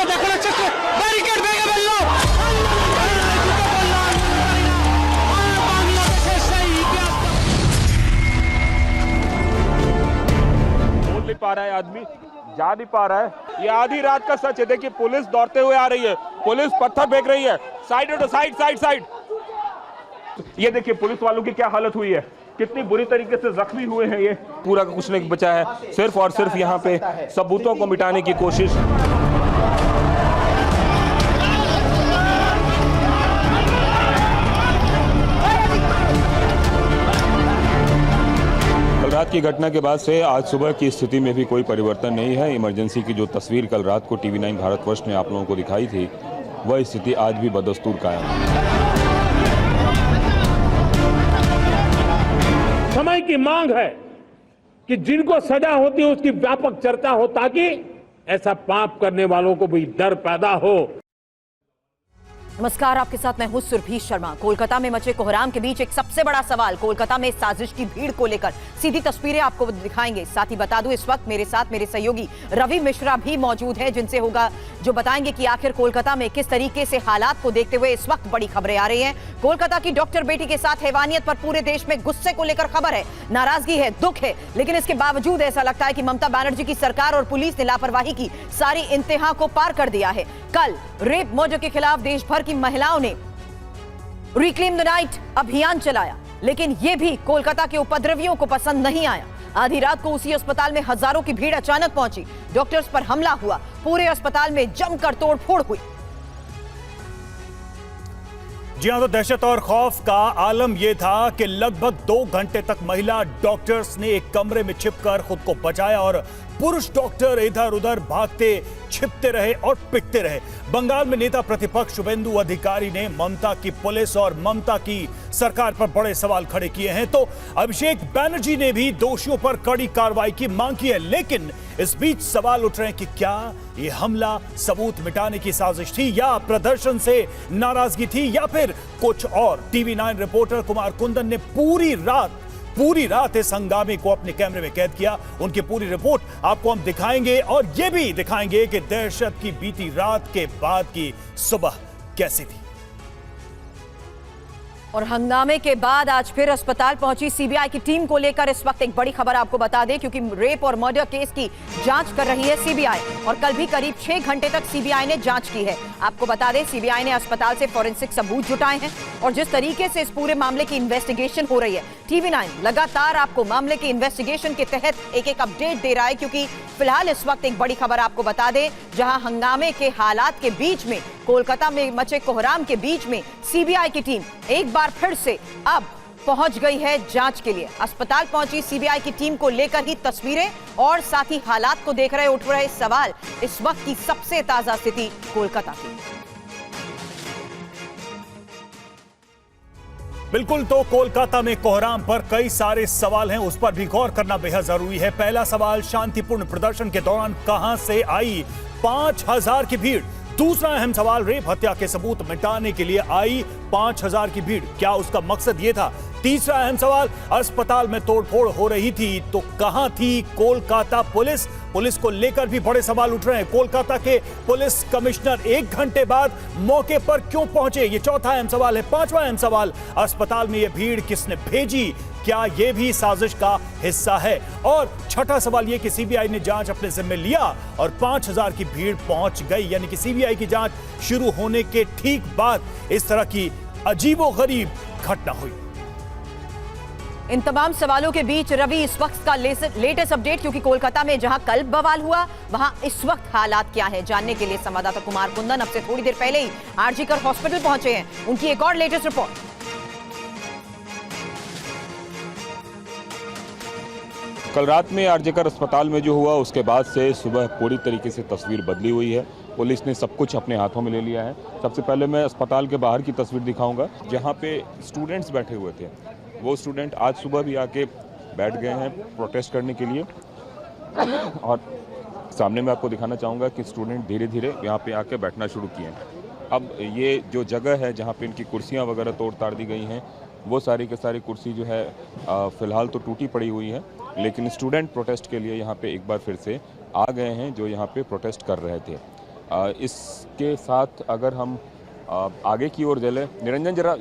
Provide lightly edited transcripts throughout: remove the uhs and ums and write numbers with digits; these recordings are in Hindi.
बोल नहीं पा रहा है आदमी, जा नहीं पा रहा है। ये आधी रात का सच है। देखिए पुलिस दौड़ते हुए आ रही है, पुलिस पत्थर फेंक रही है। साइड हटो, साइड साइड साइड। ये देखिए पुलिस वालों की क्या हालत हुई है, कितनी बुरी तरीके से जख्मी हुए हैं। ये पूरा कुछ नहीं बचा है, सिर्फ और सिर्फ यहाँ पे सबूतों को मिटाने की कोशिश। कल रात की घटना के बाद से आज सुबह की स्थिति में भी कोई परिवर्तन नहीं है। इमरजेंसी की जो तस्वीर कल रात को TV9 भारतवर्ष ने आप लोगों को दिखाई थी, वह स्थिति आज भी बदस्तूर कायम है। समय की मांग है कि जिनको सजा होती है उसकी व्यापक चर्चा हो, ताकि ऐसा पाप करने वालों को भी डर पैदा हो। नमस्कार, आपके साथ मैं हूं सुरभि शर्मा। कोलकाता में मचे कोहराम के बीच एक सबसे बड़ा सवाल कोलकाता में साजिश की भीड़ को लेकर। सीधी तस्वीरें आपको दिखाएंगे। साथ ही बता दूं, इस वक्त मेरे साथ मेरे सहयोगी रवि मिश्रा भी मौजूद हैं, जिनसे होगा जो बताएंगे कि आखिर कोलकाता में किस तरीके से हालात को देखते हुए इस वक्त बड़ी खबरें आ रही हैं। कोलकाता की डॉक्टर बेटी के साथ हैवानियत पर पूरे देश में गुस्से को लेकर खबर है, नाराजगी है, दुख है, लेकिन इसके बावजूद ऐसा लगता है कि ममता बनर्जी की सरकार और पुलिस ने लापरवाही की सारी इंतहा को पार कर दिया है। कल रेप मर्डर के खिलाफ देश भर की महिलाओं ने रिक्लेम द नाइट अभियान चलाया, लेकिन यह भी कोलकाता के उपद्रवियों को पसंद नहीं आया। आधी रात को उसी अस्पताल में हजारों की भीड़ अचानक पहुंची, डॉक्टर्स पर हमला हुआ, पूरे अस्पताल में जमकर तोड़फोड़ हुई। जी हां, तो दहशत और खौफ का आलम यह था कि लगभग 2 घंटे तक महिला डॉक्टर्स ने एक कमरे में छिपकर खुद को बचाया और पुरुष डॉक्टर इधर उधर भागते छिपते रहे और पिटते रहे। बंगाल में नेता प्रतिपक्ष शुभेंदु अधिकारी ने ममता की पुलिस और ममता की सरकार पर बड़े सवाल खड़े किए हैं, तो अभिषेक बनर्जी ने भी दोषियों पर कड़ी कार्रवाई की मांग की है। लेकिन इस बीच सवाल उठ रहे हैं कि क्या ये हमला सबूत मिटाने की साजिश थी, या प्रदर्शन से नाराजगी थी, या फिर कुछ और। TV9 रिपोर्टर कुमार कुंदन ने पूरी रात इस हंगामे को अपने कैमरे में कैद किया। उनकी पूरी रिपोर्ट आपको हम दिखाएंगे और यह भी दिखाएंगे कि दहशत की बीती रात के बाद की सुबह कैसी थी। और हंगामे के बाद आज फिर अस्पताल पहुंची सीबीआई की टीम को लेकर इस वक्त एक बड़ी खबर आपको बता दें, क्योंकि रेप और मर्डर केस की जांच कर रही है सीबीआई, और कल भी करीब 6 घंटे तक सीबीआई ने जांच की है। आपको बता दें, सीबीआई ने अस्पताल से फॉरेंसिक सबूत जुटाए हैं, और जिस तरीके से इस पूरे मामले की इन्वेस्टिगेशन हो रही है, TV9 लगातार आपको मामले की इन्वेस्टिगेशन के तहत एक अपडेट दे रहा है। क्योंकि फिलहाल इस वक्त एक बड़ी खबर आपको बता दें, जहां हंगामे के हालात के बीच में, कोलकाता में मचे कोहराम के बीच में सीबीआई की टीम एक बार फिर से अब पहुंच गई है जांच के लिए। अस्पताल पहुंची सीबीआई की टीम को लेकर ही तस्वीरें और साथ ही हालात को देख रहे उठ रहे सवाल, इस वक्त की सबसे ताजा स्थिति कोलकाता की। बिल्कुल, तो कोलकाता में कोहराम पर कई सारे सवाल हैं, उस पर भी गौर करना बेहद जरूरी है। पहला सवाल, शांतिपूर्ण प्रदर्शन के दौरान कहां से आई 5000 की भीड़। दूसरा अहम सवाल, रेप हत्या के सबूत मिटाने के लिए आई 5000 की भीड़, क्या उसका मकसद यह था? तीसरा अहम सवाल, अस्पताल में तोड़फोड़ हो रही थी तो कहां थी कोलकाता पुलिस? पुलिस को लेकर भी बड़े सवाल उठ रहे हैं। कोलकाता के पुलिस कमिश्नर 1 घंटे बाद मौके पर क्यों पहुंचे? ये चौथा अहम सवाल है। पांचवा अहम सवाल, अस्पताल में ये भीड़ किसने भेजी? क्या यह भी साजिश का हिस्सा है? और छठा सवाल यह कि सीबीआई ने जांच अपने जिम्मे लिया और 5000 की भीड़ पहुंच गई, यानी कि सीबीआई की जांच शुरू होने के ठीक बाद इस तरह की अजीबोगरीब घटना हुई। इन तमाम सवालों के बीच रवि, इस वक्त का लेटेस्ट अपडेट, क्योंकि कोलकाता में जहां कल बवाल हुआ वहां इस वक्त हालात क्या है, जानने के लिए संवाददाता कुमार कुंदन अब से थोड़ी देर पहले ही आरजी कर हॉस्पिटल पहुंचे हैं। उनकी एक और लेटेस्ट रिपोर्ट। कल रात में आरजेकर अस्पताल में जो हुआ, उसके बाद से सुबह पूरी तरीके से तस्वीर बदली हुई है। पुलिस ने सब कुछ अपने हाथों में ले लिया है। सबसे पहले मैं अस्पताल के बाहर की तस्वीर दिखाऊंगा, जहां पे स्टूडेंट्स बैठे हुए थे। वो स्टूडेंट आज सुबह भी आके बैठ गए हैं प्रोटेस्ट करने के लिए, और सामने मैं आपको दिखाना चाहूँगा कि स्टूडेंट धीरे धीरे यहाँ पे आके बैठना शुरू किए हैं। अब ये जो जगह है जहाँ पे इनकी कुर्सियाँ वगैरह तोड़ ताड़ दी गई हैं, वो सारी के सारी कुर्सी जो है फ़िलहाल तो टूटी पड़ी हुई है, लेकिन स्टूडेंट प्रोटेस्ट के लिए यहाँ पे एक बार फिर से आ गए हैं, जो यहाँ पे प्रोटेस्ट कर रहे थे। इसके साथ अगर हम आगे की ओर चले, निरंजन जरा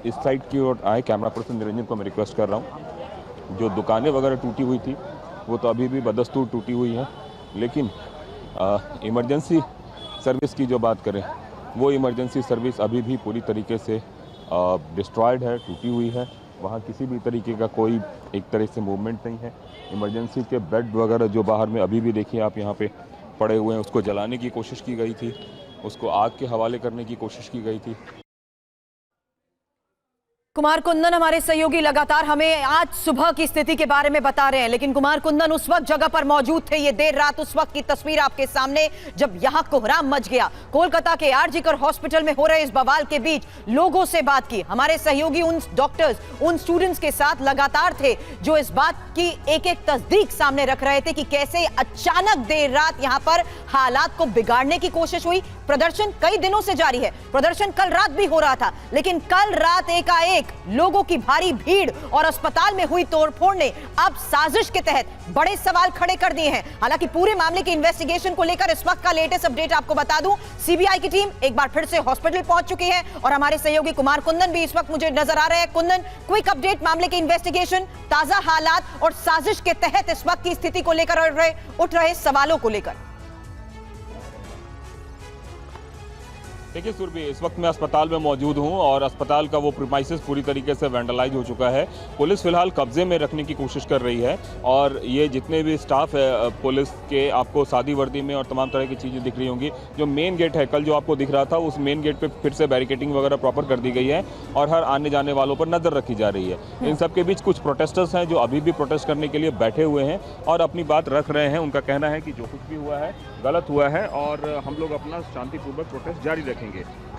इस साइड की ओर आए, कैमरा पर्सन निरंजन को मैं रिक्वेस्ट कर रहा हूँ। जो दुकानें वगैरह टूटी हुई थी वो तो अभी भी बदस्तूर टूटी हुई हैं, लेकिन इमरजेंसी सर्विस की जो बात करें वो इमरजेंसी सर्विस अभी भी पूरी तरीके से डिस्ट्रॉयड है, टूटी हुई है। वहाँ किसी भी तरीके का कोई एक तरह से मूवमेंट नहीं है। इमरजेंसी के बेड वगैरह जो बाहर में अभी भी देखिए आप यहाँ पे पड़े हुए हैं, उसको जलाने की कोशिश की गई थी, उसको आग के हवाले करने की कोशिश की गई थी। कुमार कुंदन हमारे सहयोगी लगातार हमें आज सुबह की स्थिति के बारे में बता रहे हैं, लेकिन कुमार कुंदन उस वक्त जगह पर मौजूद थे। ये देर रात उस वक्त की तस्वीर आपके सामने जब यहां कोहराम मच गया। कोलकाता के आरजी कर हॉस्पिटल में हो रहे इस बवाल के बीच लोगों से बात की। हमारे सहयोगी उन डॉक्टर्स, उन स्टूडेंट्स के साथ लगातार थे जो इस बात की एक एक तस्दीक सामने रख रहे थे कि कैसे अचानक देर रात यहां पर हालात को बिगाड़ने की कोशिश हुई। प्रदर्शन कई दिनों से जारी है, प्रदर्शन कल रात भी हो रहा था, लेकिन कल रात एकाएक लोगों की भारी भीड़ और अस्पताल में हुई तोड़फोड़ ने अब साजिश के तहत बड़े सवाल खड़े कर दिए हैं। हालांकि पूरे मामले की इन्वेस्टिगेशन को लेकर इस वक्त का लेटेस्ट अपडेट आपको बता दूं, सीबीआई की टीम एक बार फिर से हॉस्पिटल पहुंच चुकी है और हमारे सहयोगी कुमार कुंदन भी इस वक्त मुझे नजर आ रहे हैं। कुंदन, क्विक अपडेट मामले की इन्वेस्टिगेशन, ताजा हालात और साजिश के तहत इस वक्त की स्थिति को लेकर उठ रहे सवालों को लेकर। देखिए सुरभि, इस वक्त मैं अस्पताल में मौजूद हूं और अस्पताल का वो प्रीमाइसेस पूरी तरीके से वैंडलाइज हो चुका है। पुलिस फिलहाल कब्जे में रखने की कोशिश कर रही है और ये जितने भी स्टाफ है पुलिस के, आपको सादी वर्दी में और तमाम तरह की चीज़ें दिख रही होंगी। जो मेन गेट है कल जो आपको दिख रहा था, उस मेन गेट पे फिर से बैरिकेडिंग वगैरह प्रॉपर कर दी गई है और हर आने जाने वालों पर नज़र रखी जा रही है। इन सब के बीच कुछ प्रोटेस्टर्स हैं जो अभी भी प्रोटेस्ट करने के लिए बैठे हुए हैं और अपनी बात रख रहे हैं। उनका कहना है कि जो कुछ भी हुआ है गलत हुआ है और हम लोग अपना शांतिपूर्वक प्रोटेस्ट जारी रखेंगे।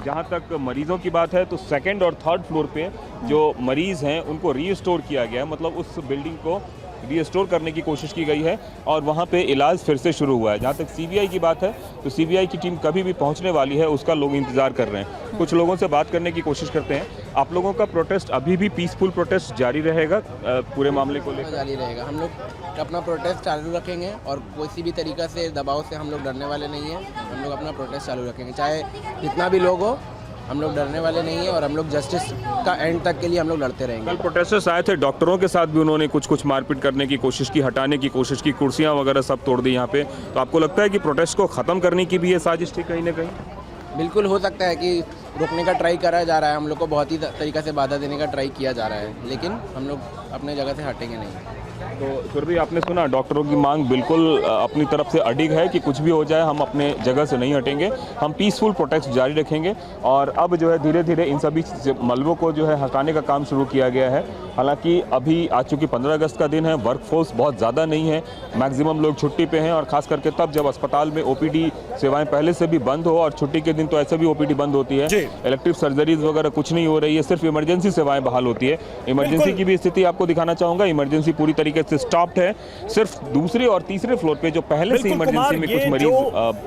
जहां तक मरीजों की बात है तो सेकंड और थर्ड फ्लोर पे जो मरीज हैं उनको रीस्टोर किया गया है, मतलब उस बिल्डिंग को रीस्टोर करने की कोशिश की गई है और वहां पे इलाज फिर से शुरू हुआ है। जहां तक सीबीआई की बात है तो सीबीआई की टीम कभी भी पहुंचने वाली है, उसका लोग इंतजार कर रहे हैं। कुछ लोगों से बात करने की कोशिश करते हैं। आप लोगों का प्रोटेस्ट अभी भी पीसफुल प्रोटेस्ट जारी रहेगा पूरे मामले को लेकर? जारी रहेगा, हम लोग अपना प्रोटेस्ट चालू रखेंगे और किसी भी तरीक़ा से दबाव से हम लोग डरने वाले नहीं हैं। हम लोग अपना प्रोटेस्ट चालू रखेंगे, चाहे जितना भी लोग हो, हम लोग डरने वाले नहीं हैं और हम लोग जस्टिस का एंड तक के लिए हम लोग लड़ते रहेंगे। कल प्रोटेस्टर्स आए थे, डॉक्टरों के साथ भी उन्होंने कुछ मारपीट करने की कोशिश की, हटाने की कोशिश की, कुर्सियां वगैरह सब तोड़ दी यहाँ पे। तो आपको लगता है कि प्रोटेस्ट को ख़त्म करने की भी ये साजिश थी कहीं ना कहीं? बिल्कुल हो सकता है कि रोकने का ट्राई करा जा रहा है, हम लोग को बहुत ही तरीक़ा से बाधा देने का ट्राई किया जा रहा है, लेकिन हम लोग अपने जगह से हटेंगे नहीं। तो फिर भी आपने सुना, डॉक्टरों की मांग बिल्कुल अपनी तरफ से अडिग है कि कुछ भी हो जाए हम अपने जगह से नहीं हटेंगे, हम पीसफुल प्रोटेस्ट जारी रखेंगे। और अब जो है धीरे धीरे इन सभी मलबों को जो है हटाने का काम शुरू किया गया है। हालांकि अभी आज चूँकि 15 अगस्त का दिन है, वर्कफोर्स बहुत ज़्यादा नहीं है, मैक्सिमम लोग छुट्टी पे हैं और ख़ास करके तब जब अस्पताल में ओपीडी सेवाएं पहले से भी बंद हो, और छुट्टी के दिन तो ऐसे भी ओपीडी बंद होती है, इलेक्टिव सर्जरीज वगैरह कुछ नहीं हो रही है, सिर्फ इमरजेंसी सेवाएं बहाल होती है। इमरजेंसी की भी स्थिति आपको दिखाना चाहूँगा, इमरजेंसी पूरी तरीके से स्टॉप्ड है। सिर्फ दूसरे और तीसरे फ्लोर पे जो पहले से इमरजेंसी में कुछ मरीज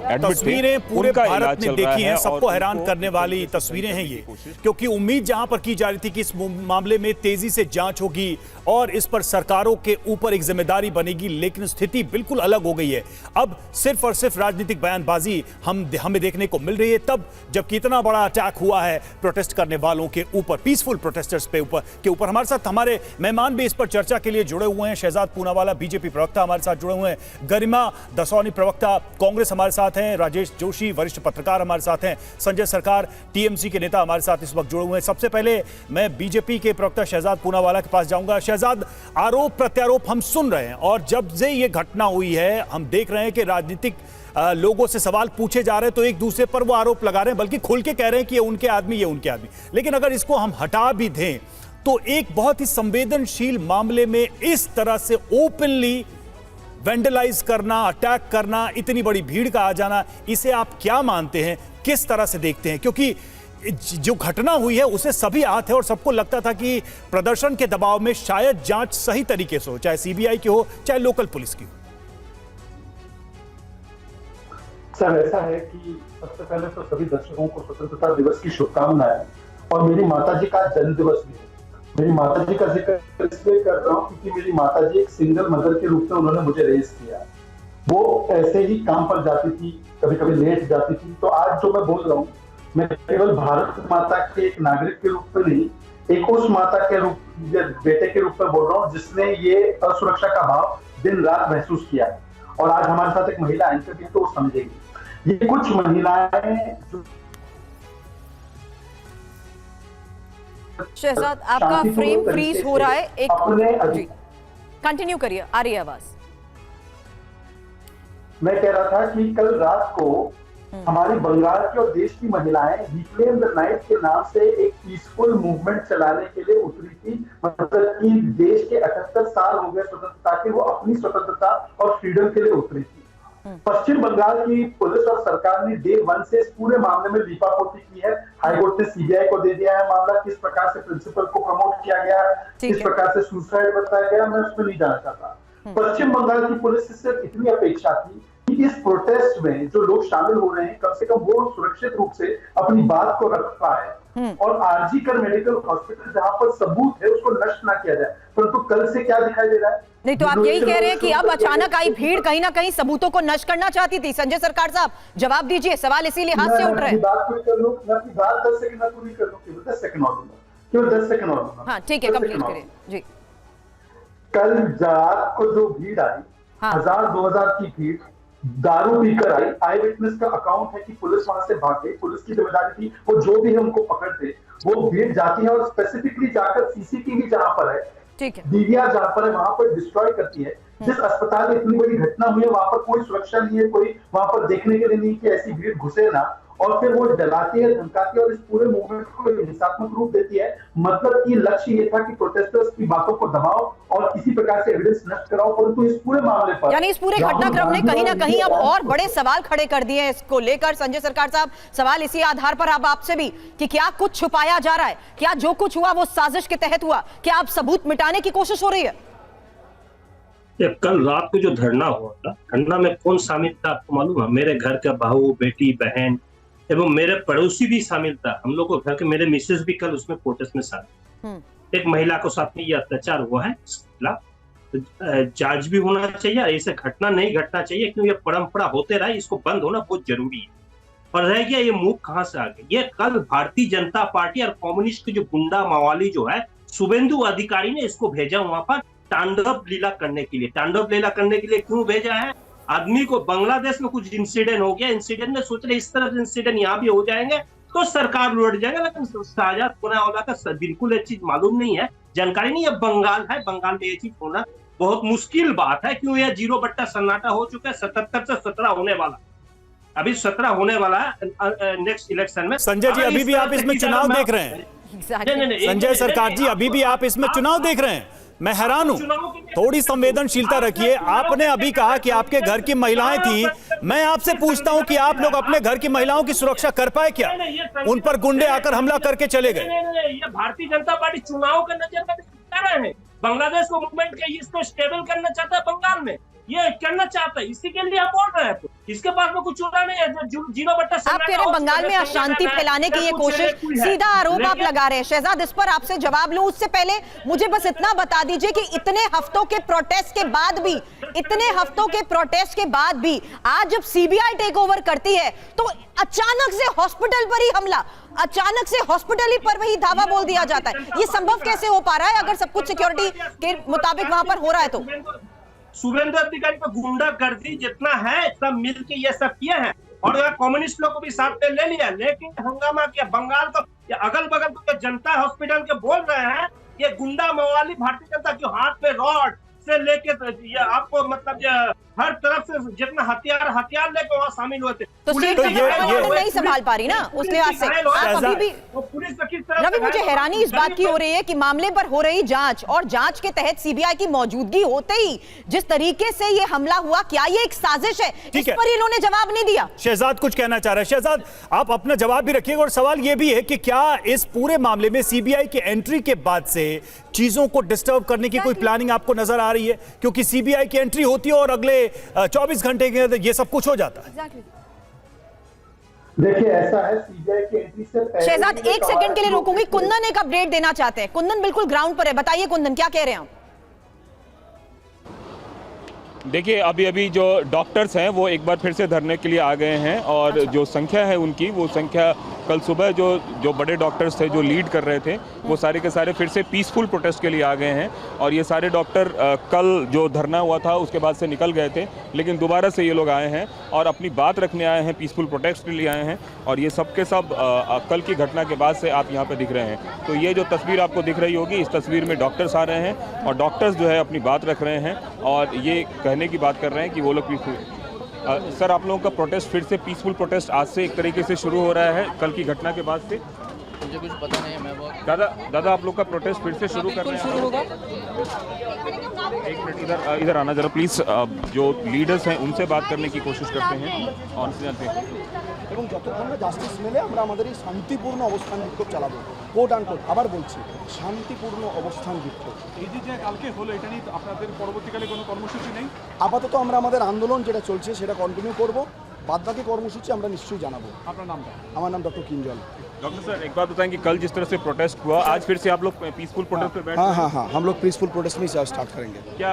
एडमिट थे, पूरे उनका भारत इलाज में चल रहा देखी है। हैं, सबको हैरान करने वाली तस्वीरें हैं ये, क्योंकि उम्मीद जहां पर की जा रही थी कि इस मामले में तेजी से जांच होगी और इस पर सरकारों के ऊपर एक जिम्मेदारी बनेगी, लेकिन स्थिति बिल्कुल अलग हो गई है। अब सिर्फ और सिर्फ राजनीतिक बयानबाजी हमें देखने को मिल रही है, तब जबकि इतना बड़ा अटैक हुआ है प्रोटेस्ट करने वालों के ऊपर, पीसफुल प्रोटेस्टर्स के ऊपर। हमारे साथ हमारे मेहमान भी इस पर चर्चा के लिए जुड़े हुए हैं। शहजाद पूनावाला बीजेपी प्रवक्ता हमारे साथ जुड़े हुए हैं, गरिमा दसौनी प्रवक्ता कांग्रेस हमारे साथ हैं, राजेश जोशी वरिष्ठ पत्रकार हमारे साथ हैं, संजय सरकार टीएमसी के नेता हमारे साथ इस वक्त जुड़े हुए हैं। सबसे पहले मैं बीजेपी के प्रवक्ता शहजाद पूनावाला के पास जाऊंगा। शहजाद, आरोप प्रत्यारोप हम सुन रहे हैं और जब से ये घटना हुई है हम देख रहे हैं कि राजनीतिक लोगों से सवाल पूछे जा रहे हैं तो एक दूसरे पर वो आरोप लगा रहे हैं, बल्कि खुल के कह रहे हैं कि ये उनके आदमी, ये उनके आदमी। लेकिन अगर इसको हम हटा भी दें तो एक बहुत ही संवेदनशील मामले में इस तरह से ओपनली वेंडलाइज करना, अटैक करना, इतनी बड़ी भीड़ का आ जाना, इसे आप क्या मानते हैं, किस तरह से देखते हैं? क्योंकि जो घटना हुई है उसे सभी हाथ है और सबको लगता था कि प्रदर्शन के दबाव में शायद जांच सही तरीके से हो, चाहे सीबीआई की हो चाहे लोकल पुलिस की हो। सर, ऐसा है कि सबसे पहले तो सभी दर्शकों को स्वतंत्रता दिवस की शुभकामनाएं, और मेरी माताजी का जन्म दिवस भी है। मेरी माताजी का जिक्र इसलिए कर रहा हूँ क्योंकि मेरी माताजी एक सिंगल मदर के रूप में उन्होंने मुझे रेज किया। वो ऐसे ही काम पर जाती थी, कभी कभी लेट जाती थी। तो आज जो मैं बोल रहा हूँ, मैं केवल भारत माता के एक नागरिक के रूप में नहीं, एक उस माता के रूप, बेटे के रूप में बोल रहा हूँ जिसने ये असुरक्षा का भाव दिन रात महसूस किया है। और आज हमारे साथ एक महिला एंकर भी है, तो वो समझेगी। ये कुछ महिलाएं जो शहजाद, आपका फ्रेम फ्रीज हो रहा है, एक अपने कंटिन्यू करिए, आ रही है आवाज। मैं कह रहा था कि कल रात को हमारी बंगाल की और देश की महिलाएं रिक्लेम द नाइट के नाम से एक पीसफुल मूवमेंट चलाने के लिए उतरी थी। मतलब कि देश के 78 साल हो गए स्वतंत्रता के, वो अपनी स्वतंत्रता और फ्रीडम के लिए उतरी थी। पश्चिम बंगाल की पुलिस और सरकार ने डे 1 से इस पूरे मामले में लीपापोती की है। हाईकोर्ट ने सीबीआई को दे दिया है मामला, किस प्रकार से प्रिंसिपल को प्रमोट किया गया है, किस प्रकार से सुसाइड बताया गया, मैं उसमें नहीं जाना चाहता। पश्चिम बंगाल की पुलिस से सिर्फ इतनी अपेक्षा थी कि इस प्रोटेस्ट में जो लोग शामिल हो रहे हैं, कम से कम वो सुरक्षित रूप से अपनी बात को रख पाए और आरजी कर मेडिकल हॉस्पिटल जहां पर सबूत है उसको नष्ट ना किया जाए। परंतु कल से क्या दिखाई दे रहा है? नहीं तो आप यही कह रहे हैं कि अब अचानक आई भीड़ कहीं ना कहीं सबूतों को नष्ट करना चाहती थी। संजय सरकार साहब, जवाब दीजिए, सवाल इसी लिहाज से उठ रहे हैं। बात पूरी कर लूं, मैं अपनी बात 10 सेकंड में पूरी कर लूं, केवल 10 सेकंड और दूंगा, केवल 10 सेकंड और दूंगा। हाँ ठीक है, कंप्लीट करिए जी। कल रात को जो भीड़ आई, 1000-2000 की भीड़ दारू पीकर आई। आई विटनेस का अकाउंट है कि पुलिस वहां से भाग गई, पुलिस की जिम्मेदारी थी, वो जो भी है उनको पकड़ते। वो भीड़ जाती है और स्पेसिफिकली जाकर सीसीटीवी जहां पर है, ठीक है, डीवीआर जहां पर है, वहां पर डिस्ट्रॉय करती है। जिस अस्पताल में इतनी बड़ी घटना हुई है वहां पर कोई सुरक्षा नहीं है, कोई वहां पर देखने के लिए नहीं कि ऐसी भीड़ घुसे ना, और फिर वो डराती है, धमकाती है और इस पूरे मूवमेंट को हिंसात्मक रूप देती है। मतलब कि लक्ष्य ये था कि प्रोटेस्टर्स की बातों को दबाओ और किसी प्रकार से एविडेंस नष्ट कराओ। परंतु इस पूरे मामले पर, यानी इस पूरे घटनाक्रम ने कहीं ना कहीं अब और बड़े सवाल खड़े कर दिए हैं इसको लेकर। संजय सरकार साहब, सवाल इसी आधार पर अब आपसे भी कि क्या कुछ छुपाया जा रहा है, क्या जो कुछ हुआ वो साजिश के तहत हुआ, क्या आप सबूत मिटाने की कोशिश हो रही है? कल रात को जो धरना हुआ था, धरना में कौन शामिल था आपको मालूम है? मेरे घर का बहू, बेटी, बहन एवं मेरे पड़ोसी भी शामिल था। हम लोग को घर के, मेरे मिसेस भी कल उसमें प्रोटेस्ट में शामिल। एक महिला को साथ में ये अत्याचार हुआ है, इसके खिलाफ जांच भी होना चाहिए। ऐसे घटना नहीं घटना चाहिए, क्योंकि ये परंपरा होते रहे, इसको बंद होना बहुत जरूरी है। और रह गया ये मूव कहाँ से आ गया, ये कल भारतीय जनता पार्टी और कम्युनिस्ट की जो गुंडा मवाली जो है, शुभेंदु अधिकारी ने इसको भेजा वहां पर तांडव लीला करने के लिए। तांडव लीला करने के लिए क्यों भेजा है? आदमी को बांग्लादेश में कुछ इंसिडेंट हो गया, इंसिडेंट में सोच रहे इस तरह से इंसिडेंट यहाँ भी हो जाएंगे तो सरकार लौट जाएगा। लेकिन शाहजाद पुनावाला का बिल्कुल ये चीज मालूम नहीं है, जानकारी नहीं है। बंगाल है, बंगाल में ये चीज होना बहुत मुश्किल बात है। क्यों? यह 0 सन्नाटा हो चुका है। 77 से 17 होने वाला, अभी 17 होने वाला है नेक्स्ट इलेक्शन में। संजय जी, अभी भी आप इसमें चुनाव देख रहे हैं? संजय सरकार जी, अभी भी आप इसमें चुनाव देख रहे हैं? मैं हैरान हूं, थोड़ी संवेदनशीलता रखिए। आपने अभी कहा कि आपके घर की महिलाएं थी, मैं आपसे पूछता हूं कि आप लोग अपने घर की महिलाओं की सुरक्षा कर पाए क्या? उन पर गुंडे आकर हमला करके चले गए। ये भारतीय जनता पार्टी चुनाव का नजर में कर रहे हैं। बांग्लादेश को मूवमेंट के इसको स्टेबल करना चाहता है बंगाल में, ये करना चाहता है, इसी के लिए हम बोल रहे हैं। इसके पास में कुछ चुना नहीं है। 0 आप कह रहे हैं बंगाल में अशांति फैलाने की ये कोशिश, सीधा आरोप आप लगा रहे हैं। शहजाद, इस पर आपसे जवाब लूं उससे पहले मुझे बस इतना बता दीजिए कि इतने हफ्तों के प्रोटेस्ट के बाद भी, आज जब सीबीआई टेक ओवर करती है तो अचानक से हॉस्पिटल पर ही हमला, अचानक से हॉस्पिटल ही पर वही धावा बोल दिया जाता है। ये संभव कैसे हो पा रहा है अगर सब कुछ सिक्योरिटी के मुताबिक वहां पर हो रहा है तो? शुभेंदु अधिकारी को गुंडागर्दी जितना है सब मिल के ये सब किए हैं, और कम्युनिस्ट लोग को भी साथ में ले लिया। लेकिन हंगामा किया बंगाल को, अगल बगल को जनता हॉस्पिटल के बोल रहे हैं ये गुंडा मवाली भारतीय जनता जो हाथ पे रॉड से लेके ये आपको मतलब हर तरफ से जितना हथियार लेके वहाँ शामिल हुए थे। तो नहीं संभाल पा रही ना उस लिहाज से आप अभी भी। रवि, मुझे हैरानी इस बात की हो रही है कि मामले पर हो रही जांच और जांच के तहत सीबीआई की मौजूदगी होते ही जिस तरीके से ये हमला हुआ, क्या ये एक साजिश है? इस पर इन्होंने जवाब नहीं दिया। शहजाद कुछ कहना चाह रहे हैं। शहजाद, आप अपना जवाब भी रखिएगा। और सवाल ये भी है कि क्या इस पूरे मामले में सीबीआई की एंट्री के बाद से चीजों को डिस्टर्ब करने की कोई प्लानिंग आपको नजर आ रही है? क्योंकि सीबीआई की एंट्री होती है और अगले 24 घंटे के अंदर ये सब कुछ हो जाता है। देखिए, ऐसा है, सीबीआई की एंट्री से पहले। शहजाद, 1 सेकंड के लिए रोकूंगी। कुंदन एक अपडेट देना चाहते हैं। कुंदन बिल्कुल ग्राउंड पर है, बताइए कुंदन क्या कह रहे हैं आप? देखिए अभी जो डॉक्टर्स हैं वो एक बार फिर से धरने के लिए आ गए हैं और जो संख्या है उनकी वो संख्या कल सुबह जो बड़े डॉक्टर्स थे जो लीड कर रहे थे वो सारे के सारे फिर से पीसफुल प्रोटेस्ट के लिए आ गए हैं और ये सारे डॉक्टर कल जो धरना हुआ था उसके बाद से निकल गए थे, लेकिन दोबारा से ये लोग आए हैं और अपनी बात रखने आए हैं, पीसफुल प्रोटेस्ट के लिए आए हैं और ये सब के सब कल की घटना के बाद से आप यहाँ पे दिख रहे हैं। तो ये जो तस्वीर आपको दिख रही होगी इस तस्वीर में डॉक्टर्स आ रहे हैं और डॉक्टर्स जो है अपनी बात रख रहे हैं और ये कहने की बात कर रहे हैं कि वो लोग पीसफुल। सर आप लोगों का प्रोटेस्ट फिर से पीसफुल प्रोटेस्ट आज से एक तरीके से शुरू हो रहा है कल की घटना के बाद से? मुझे कुछ पता नहीं है, मैं बहुत दादा आप लोग का प्रोटेस्ट फिर से शुरू कर रहे हैं? शुरू होगा। एक मिनट इधर आना जरा प्लीज। जो लीडर्स हैं उनसे बात करने की कोशिश करते हैं और এবং যতক্ষণ না জাস্টিস মেলে আমরা আমাদের এই শান্তিপূর্ণ অবস্থান বিক্ষোভ চালাবো। কোট আনকোট আবার বলছি, শান্তিপূর্ণ অবস্থান বিক্ষোভ। এই যে কালকে হলো এটা নিয়ে আপনাদের পরবর্তীকালে কোনো কর্মসূচি নেই? আপাতত আমরা আমাদের আন্দোলন যেটা চলছে সেটা কন্টিনিউ করব, বাদবাকি কর্মসূচি আমরা নিশ্চয়ই জানাবো। আপনার নামটা? আমার नाम डॉक्टर किंजल। डॉक्टर सर एक बात बताएं कि कल जिस तरह से प्रोटेस्ट हुआ आज फिर से आप लोग पीसफुल प्रोटेस्ट पे बैठ हाँ हाँ हाँ हम लोग पीसफुल प्रोटेस्ट में स्टार्ट करेंगे। क्या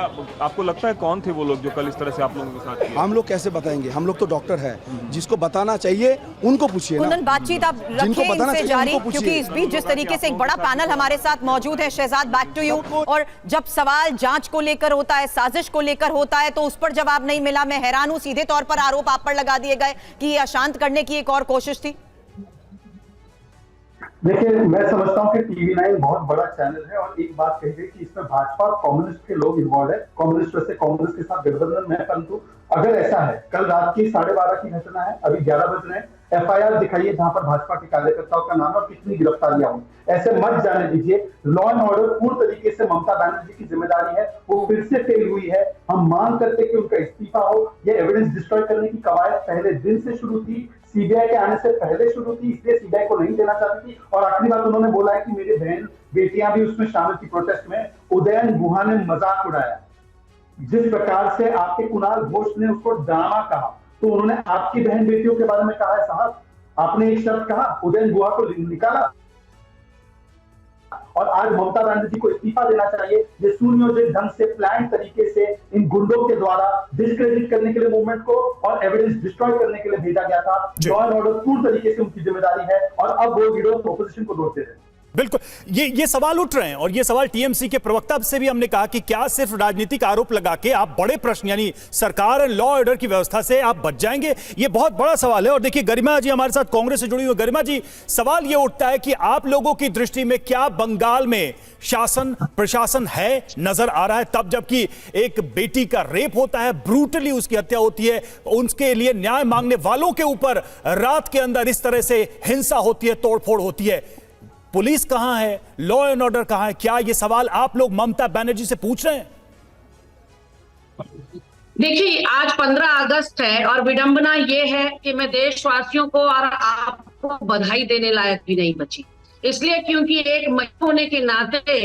आपको लगता है कौन थे वो लोग जो कल इस तरह से आप लोगों के साथ किए? हम लोग कैसे बताएंगे, हम लोग तो डॉक्टर है, जिसको बताना चाहिए उनको पूछिए ना। कुंदन बातचीत आप जिनको रखें बताना इनसे चाहिए जारी, उनको पूछिए। क्योंकि इस बीच जिस तरीके से एक बड़ा पैनल हमारे साथ मौजूद है। Shahzad back to you. और जब सवाल जांच को लेकर होता है, साजिश को लेकर होता है तो उस पर जवाब नहीं मिला। मैं हैरान हूं, सीधे तौर पर आरोप आप पर लगा दिए गए कि ये अशांत करने की एक और कोशिश थी। देखिए मैं समझता हूं कि टीवी9 बहुत बड़ा चैनल है और एक बात कही गई कि इसमें भाजपा और कम्युनिस्ट के लोग इन्वॉल्व है। कम्युनिस्ट वैसे कांग्रेस के साथ गठबंधन में है, परंतु अगर ऐसा है, कल रात की 12:30 की घटना है, अभी 11 बज रहे हैं, एफआईआर दिखाइए जहां पर भाजपा के कार्यकर्ताओं का नाम और कितनी गिरफ्तारियां हुई। ऐसे मत जाने दीजिए। लॉ एंड ऑर्डर पूर्ण तरीके से ममता बनर्जी की जिम्मेदारी है, वो फिर से फेल हुई है। हम मांग करते कि उनका इस्तीफा हो। ये एविडेंस डिस्ट्रॉय करने की कवायद पहले दिन से शुरू थी, सीबीआई के आने से पहले शुरू थी, इसलिए सीबीआई को नहीं देना चाहती थी। और आखिरी बात उन्होंने बोला है कि मेरी बहन बेटियां भी उसमें शामिल थी प्रोटेस्ट में। उदयन गुहा ने मजाक उड़ाया, जिस प्रकार से आपके कुणाल घोष ने उसको ड्रामा कहा, तो उन्होंने आपकी बहन बेटियों के बारे में कहा है। साहब आपने एक शब्द कहा, उदयन गुहा को निकाला और आज ममता बनर्जी को इस्तीफा देना चाहिए। ये सुनियोजित ढंग से प्लान तरीके से इन गुंडों के द्वारा डिस्क्रेडिट करने के लिए मूवमेंट को और एविडेंस डिस्ट्रॉय करने के लिए भेजा गया था। लॉ एंड ऑर्डर पूर्ण तरीके से उनकी जिम्मेदारी है और अब वो विरोध ऑपोजिशन को दोष दे रहे हैं। बिल्कुल ये सवाल उठ रहे हैं और ये सवाल टीएमसी के प्रवक्ता से भी हमने कहा कि क्या सिर्फ राजनीतिक आरोप लगा के आप बड़े प्रश्न यानी सरकार और लॉ ऑर्डर की व्यवस्था से आप बच जाएंगे? ये बहुत बड़ा सवाल है। और देखिए गरिमा जी हमारे साथ कांग्रेस से जुड़ी हुई। गरिमा जी सवाल ये उठता है कि आप लोगों की दृष्टि में क्या बंगाल में शासन प्रशासन है नजर आ रहा है, तब जबकि एक बेटी का रेप होता है, ब्रूटली उसकी हत्या होती है, उसके लिए न्याय मांगने वालों के ऊपर रात के अंदर इस तरह से हिंसा होती है, तोड़फोड़ होती है। पुलिस कहां है, लॉ एंड ऑर्डर कहां है? क्या ये सवाल आप लोग ममता बनर्जी से पूछ रहे हैं? देखिए आज 15 अगस्त है और विडंबना ये है कि मैं देशवासियों को और आपको बधाई देने लायक भी नहीं बची, इसलिए क्योंकि एक महिला होने के नाते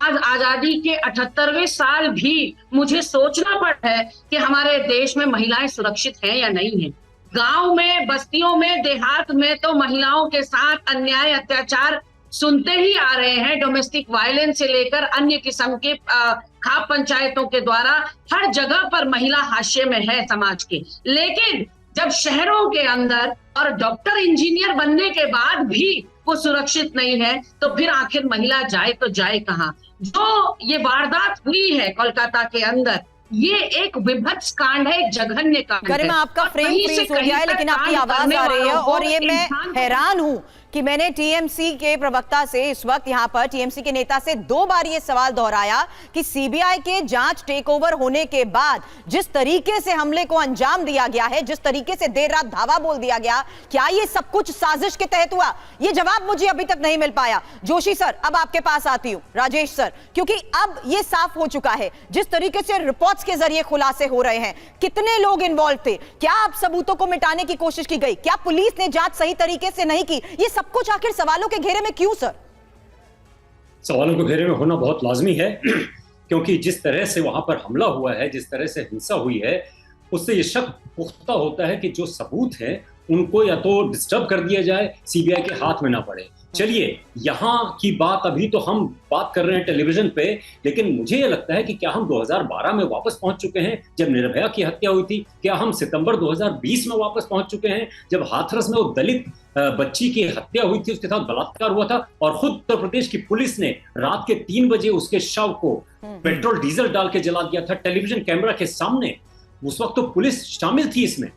आज आजादी के 78वें साल भी मुझे सोचना पड़ा है कि हमारे देश में महिलाएं सुरक्षित हैं या नहीं है। गांव में, बस्तियों में, देहात में तो महिलाओं के साथ अन्याय अत्याचार सुनते ही आ रहे हैं। डोमेस्टिक वायलेंस से लेकर अन्य किस्म के खाप पंचायतों के द्वारा हर जगह पर महिला हाशिए में है समाज के। लेकिन जब शहरों के अंदर और डॉक्टर इंजीनियर बनने के बाद भी वो सुरक्षित नहीं है तो फिर आखिर महिला जाए तो जाए कहां? जो ये वारदात हुई है कोलकाता के अंदर, ये एक विभत्स कांड है, एक जघन्य कांड है। गरिमा आपका फ्रेम फ्रीज हो गया है लेकिन आपकी आवाज आ रही है और ये मैं हैरान हूं कि मैंने टीएमसी के प्रवक्ता से इस वक्त यहां पर टीएमसी के नेता से 2 बार ये सवाल दोहराया कि सीबीआई के जांच टेकओवर होने के बाद जिस तरीके से हमले को अंजाम दिया गया है, जिस तरीके से देर रात धावा बोल दिया गया, क्या ये सब कुछ साजिश के तहत हुआ? ये जवाब मुझे अभी तक नहीं मिल पाया। जोशी सर अब आपके पास आती हूं, राजेश सर, क्योंकि अब ये साफ हो चुका है जिस तरीके से रिपोर्ट्स के जरिए खुलासे हो रहे हैं, कितने लोग इन्वॉल्व थे, क्या आप सबूतों को मिटाने की कोशिश की गई, क्या पुलिस ने जांच सही तरीके से नहीं की? ये सब कुछ आखिर सवालों के घेरे में क्यों सर? सवालों के घेरे में होना बहुत लाजमी है क्योंकि जिस तरह से वहां पर हमला हुआ है, जिस तरह से हिंसा हुई है, उससे ये शक पुख्ता होता है कि जो सबूत हैं उनको या तो डिस्टर्ब कर दिया जाए, सीबीआई के हाथ में ना पड़े। चलिए, यहाँ की बात अभी तो हम बात कर रहे हैं टेलीविजन पे, लेकिन मुझे ये लगता है कि क्या हम 2012 में वापस पहुंच चुके हैं जब निर्भया की हत्या हुई थी? क्या हम सितंबर 2020 में वापस पहुंच चुके हैं जब हाथरस में वो दलित बच्ची की हत्या हुई थी, उसके साथ बलात्कार हुआ था और खुद उत्तर प्रदेश की पुलिस ने रात के 3 बजे उसके शव को पेट्रोल डीजल डाल के जला दिया था टेलीविजन कैमरा के सामने? उस वक्त तो पुलिस शामिल थी इसमें।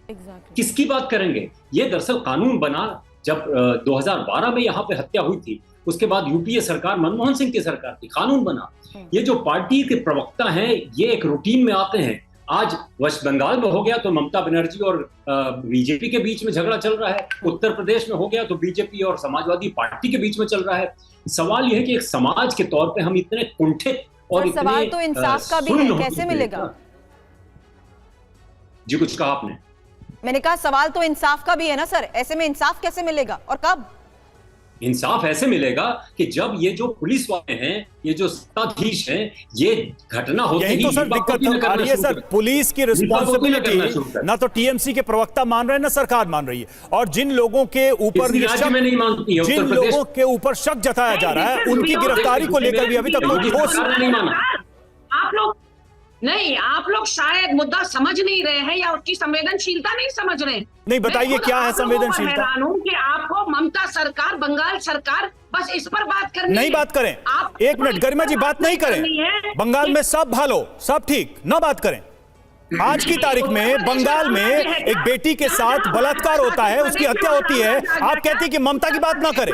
किसकी बात करेंगे? ये दरअसल कानून बना जब 2012 में यहाँ पे हत्या हुई थी, उसके बाद यूपीए सरकार, मनमोहन सिंह की सरकार थी, कानून बना। ये जो पार्टी के प्रवक्ता हैं, ये एक रूटीन में आते हैं। आज वेस्ट बंगाल में हो गया तो ममता बनर्जी और बीजेपी के बीच में झगड़ा चल रहा है, उत्तर प्रदेश में हो गया तो बीजेपी और समाजवादी पार्टी के बीच में चल रहा है। सवाल यह है कि एक समाज के तौर पे हम इतने कुंठित और इतने सवाल तो इंसाफ का भी है, कैसे मिलेगा? जी, कुछ कहा आपने? मैंने कहा सवाल तो इंसाफ का भी है ना सर, ऐसे में इंसाफ कैसे मिलेगा और कब? इंसाफ ऐसे मिलेगा कि जब ये जो पुलिस वाले हैं, ये जो सत्ताधीश हैं, ये घटना होती है। यही तो सर दिक्कत आ रही है सर, पुलिस की रिस्पॉन्सिबिलिटी ना तो टीएमसी के प्रवक्ता मान रहे हैं ना सरकार मान रही है, और जिन लोगों के ऊपर जिन लोगों के ऊपर शक जताया जा रहा है उनकी गिरफ्तारी को लेकर भी अभी तक कोई ठोस नहीं माना। आप लोग शायद मुद्दा समझ नहीं रहे हैं या उसकी संवेदनशीलता नहीं समझ रहे हैं। नहीं, बताइए क्या है संवेदनशीलता? कि आपको ममता सरकार, बंगाल सरकार, बस इस पर बात करनी नहीं, बात करें। एक मिनट गरिमा जी, बात नहीं करें। बंगाल में सब भालो, सब ठीक, ना बात करें। आज की तारीख में बंगाल में एक बेटी के साथ बलात्कार होता है, उसकी हत्या होती है, आप कहते हैं कि ममता की बात ना करें।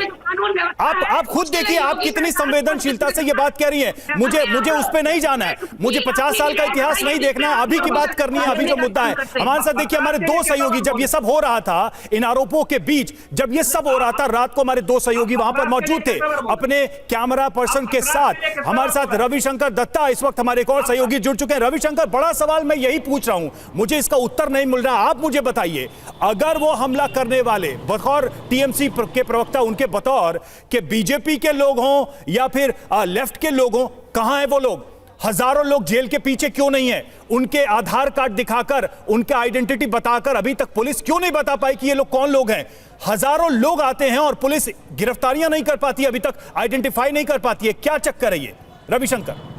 आप खुद देखिए आप कितनी संवेदनशीलता से ये बात कह रही है। मुझे उस पे नहीं जाना है, मुझे 50 साल का इतिहास नहीं देखना है, अभी की बात करनी है, अभी जो मुद्दा है। हमारे साथ देखिए हमारे 2 सहयोगी, जब ये सब हो रहा था, इन आरोपों के बीच जब ये सब हो रहा था, रात को हमारे 2 सहयोगी वहां पर मौजूद थे अपने कैमरा पर्सन के साथ। हमारे साथ रविशंकर दत्ता, इस वक्त हमारे एक और सहयोगी जुड़ चुके हैं। रविशंकर, बड़ा सवाल मैं यही पूछ रहा हूं, मुझे इसका उत्तर नहीं मिल रहा, आप मुझे बताइए, अगर वो हमला करने वाले बतौर टीएमसी के प्रवक्ता, उनके बतौर के बीजेपी के लोग हों या फिर लेफ्ट के लोग हों, कहां है वो लोग? हजारों लोग जेल के पीछे क्यों नहीं है? उनके आधार कार्ड दिखाकर, उनके आइडेंटिटी बताकर अभी तक पुलिस क्यों नहीं बता पाई कि ये लोग कौन लोग हैं? हजारों लोग आते हैं और पुलिस गिरफ्तारियां नहीं कर पाती, अभी तक आइडेंटिफाई नहीं कर पाती है, क्या चक्कर है ये? रविशंकर,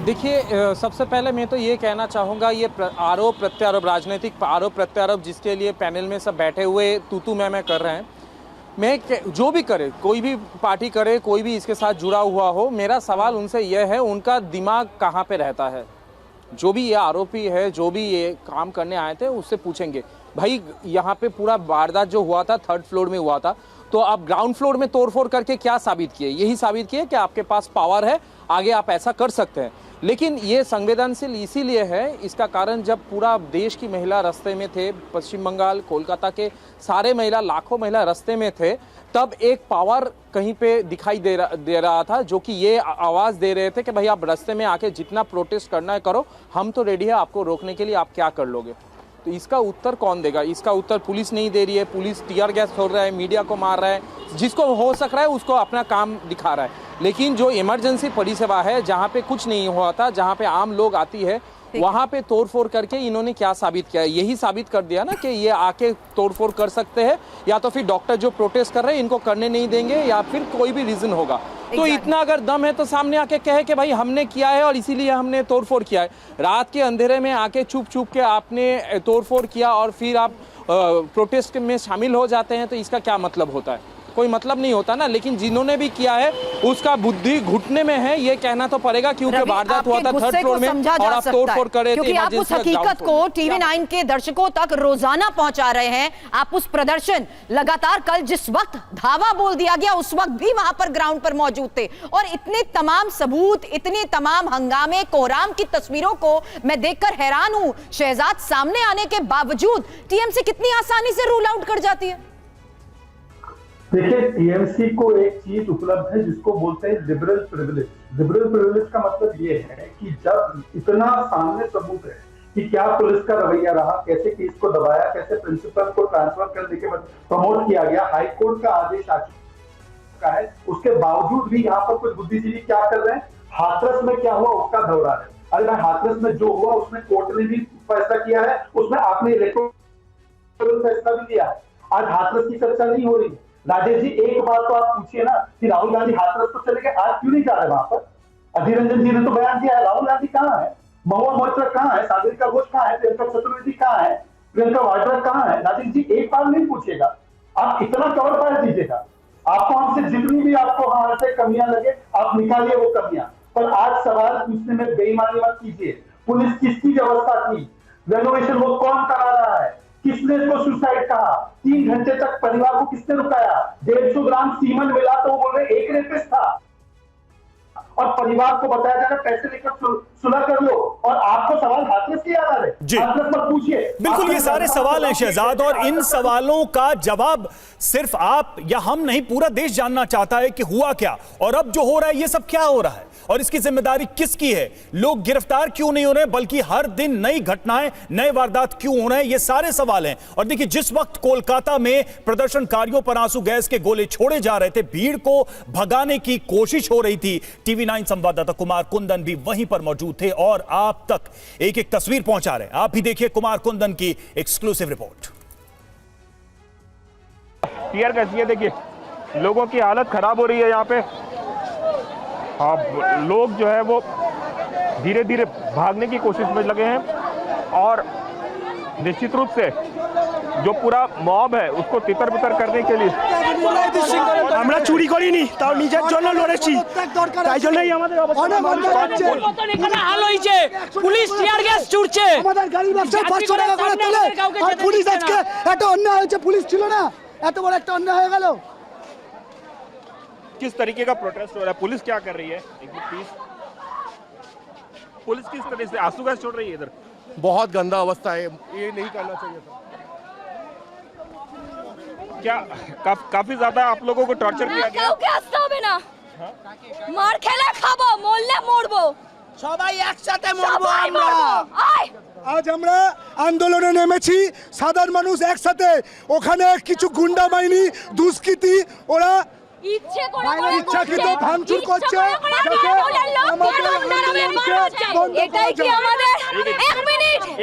देखिए, सबसे पहले मैं तो ये कहना चाहूँगा, ये आरोप प्रत्यारोप, राजनीतिक आरोप प्रत्यारोप जिसके लिए पैनल में सब बैठे हुए तू मैं कर रहे हैं, मैं जो भी करे, कोई भी पार्टी करे, कोई भी इसके साथ जुड़ा हुआ हो, मेरा सवाल उनसे यह है, उनका दिमाग कहाँ पे रहता है? जो भी ये आरोपी है, जो भी ये काम करने आए थे, उससे पूछेंगे भाई यहाँ पे पूरा वारदात जो हुआ था 3rd फ्लोर में हुआ था, तो आप ग्राउंड फ्लोर में तोड़फोड़ करके क्या साबित किए? यही साबित किए कि आपके पास पावर है, आगे आप ऐसा कर सकते हैं। लेकिन ये संवेदनशील इसीलिए है, इसका कारण जब पूरा देश की महिला रास्ते में थे, पश्चिम बंगाल, कोलकाता के सारे महिला, लाखों महिला रास्ते में थे, तब एक पावर कहीं पे दिखाई दे रहा था, जो कि ये आवाज़ दे रहे थे कि भाई आप रास्ते में आके जितना प्रोटेस्ट करना है करो, हम तो रेडी है आपको रोकने के लिए, आप क्या कर लोगे? तो इसका उत्तर कौन देगा? इसका उत्तर पुलिस नहीं दे रही है, पुलिस टीयर गैस छोड़ रहा है, मीडिया को मार रहा है, जिसको हो सक रहा है उसको अपना काम दिखा रहा है। लेकिन जो इमरजेंसी परिसेवा है, जहाँ पे कुछ नहीं हुआ था, जहाँ पे आम लोग आती है, वहाँ पे तोड़फोड़ करके इन्होंने क्या साबित किया है? यही साबित कर दिया ना कि ये आके तोड़फोड़ कर सकते हैं, या तो फिर डॉक्टर जो प्रोटेस्ट कर रहे हैं इनको करने नहीं देंगे, या फिर कोई भी रीजन होगा। तो इतना अगर दम है तो सामने आके कहे कि भाई हमने किया है और इसीलिए हमने तोड़फोड़ किया है। रात के अंधेरे में आके चुप के आपने तोड़फोड़ किया और फिर आप प्रोटेस्ट में शामिल हो जाते हैं, तो इसका क्या मतलब होता है? कोई मतलब नहीं होता ना। लेकिन जिन्होंने भी किया है उसका बुद्धि घुटने में है, ये कहना तो पड़ेगा, क्योंकि वारदात हुआ था 3rd फ्लोर में और आप तोड़फोड़ कर रहे थे। क्योंकि आप उस हकीकत को TV9 के दर्शकों तक रोजाना पहुंचा रहे हैं। आप उस प्रदर्शन लगातार, कल जिस वक्त धावा बोल दिया गया उस वक्त भी वहां पर ग्राउंड पर मौजूद थे, और इतने तमाम सबूत, इतने तमाम हंगामे, कोहराम की तस्वीरों को मैं देखकर हैरान हूं। शहजाद, सामने आने के बावजूद टीएमसी कितनी आसानी से रूल आउट कर जाती है। देखिए, टीएमसी को एक चीज उपलब्ध है जिसको बोलते हैं लिबरल प्रिविलेज। लिबरल प्रिविलेज का मतलब ये है कि जब इतना सामने सबूत है कि क्या पुलिस का रवैया रहा, कैसे केस को दबाया, कैसे प्रिंसिपल को ट्रांसफर करने के बाद प्रमोट किया गया, हाई कोर्ट का आदेश आ चुका है, उसके बावजूद भी यहाँ पर कुछ बुद्धिजीवी क्या कर रहे हैं, हाथरस में क्या हुआ उसका दोहरा रहे हैं। अरे भाई हाथरस में जो हुआ उसमें कोर्ट ने भी फैसला किया है, उसमें आपने इलेक्टोरल फैसला भी दिया है। आज हाथरस की चर्चा नहीं हो रही है। राजेश जी एक बात तो आप पूछिए ना कि राहुल गांधी हाथरस तो चले गए, आज क्यों नहीं जा रहे वहां पर? अधीर रंजन जी ने तो बयान दिया है, राहुल गांधी कहाँ है? महुआ मोइत्रा कहाँ है? सागरिका घोष कहाँ है? प्रियंका चतुर्वेदी कहाँ है? प्रियंका वाड्रा कहाँ है? राजेश जी एक बार नहीं पूछेगा, आप इतना कवर कर दीजिएगा। आपको हमसे जितनी भी आपको हमारे कमियां लगे आप निकालिए वो कमियां, पर आज सवाल पूछने में बेईमानी मत कीजिए। पुलिस किसकी व्यवस्था थी? रेनोवेशन वो कौन करा रहा है? किसने इसको सुसाइड कहा? 3 घंटे तक परिवार को किसने रुकाया? 150 ग्राम सीमन मिला तो वो बोल रहे एक रेपिस्ट था, और परिवार को बताया जा रहा है पैसे लेकर सुलह कर लो, और आपको सवाल हाथरस की आ रहा है। जी हाथरस मत पूछिए। बिल्कुल, ये सारे सवाल हैं शहजाद, और इन सवालों का जवाब सिर्फ आप या हम नहीं, पूरा देश जानना चाहता है कि हुआ क्या, और अब जो हो रहा है ये सब क्या हो रहा है, और इसकी जिम्मेदारी किसकी है? लोग गिरफ्तार क्यों नहीं हो रहे, बल्कि हर दिन नई घटनाएं, नए वारदात क्यों हो रहे हैं? ये सारे सवाल हैं। और देखिए, जिस वक्त कोलकाता में प्रदर्शनकारियों पर आंसू गैस के गोले छोड़े जा रहे थे, भीड़ को भगाने की कोशिश हो रही थी, TV9 संवाददाता कुमार कुंदन भी वहीं पर मौजूद थे और आप तक एक एक तस्वीर पहुंचा रहे हैं। आप भी देखिए कुमार कुंदन की एक्सक्लूसिव रिपोर्ट। टीयर गैस, ये देखिए लोगों की हालत खराब हो रही है यहाँ पे। अब लोग जो है वो धीरे धीरे भागने की कोशिश में लगे हैं, और निश्चित रूप से जो पूरा मॉब है उसको तितर बितर करने के लिए আমরা চুরি করিনি, তাও নিজের জন্য লড়েছি, তাই জন্যই আমাদের এখানে হাল হয়েছে। পুলিশ টিয়ার গ্যাস ছুড়ছে, আমাদের গাড়ি ব্যবসায় 500 টাকা করে তোলে, আর পুলিশ আজকে এত অন্যায় হয়েছে, পুলিশ ছিল না, এত বড় একটা অন্যায় হয়ে গেল। किस तरीके का प्रोटेस्ट हो रहा है? पुलिस क्या कर रही है? एक मिनट प्लीज। पुलिस किस तरह से आंसू गैस छोड़ रही है इधर? बहुत गंदा अवस्था है, ये नहीं करना चाहिए था। क्या काफी ज्यादा आप लोगों को टॉर्चर किया गया? কাউকে আসতে হবে না, মার খেলে খাবো, মরলে মরবো, সবাই একসাথে মরবো আমরা। আজ আমরা আন্দোলনে নেমেছি, সাধারণ মানুষ একসাথে। ওখানে কিছু গুন্ডা বাহিনী, দুষ্কৃতী, ওরা ইচ্ছাকৃত ভাঙচুর করছে, এটাই কি আমাদের?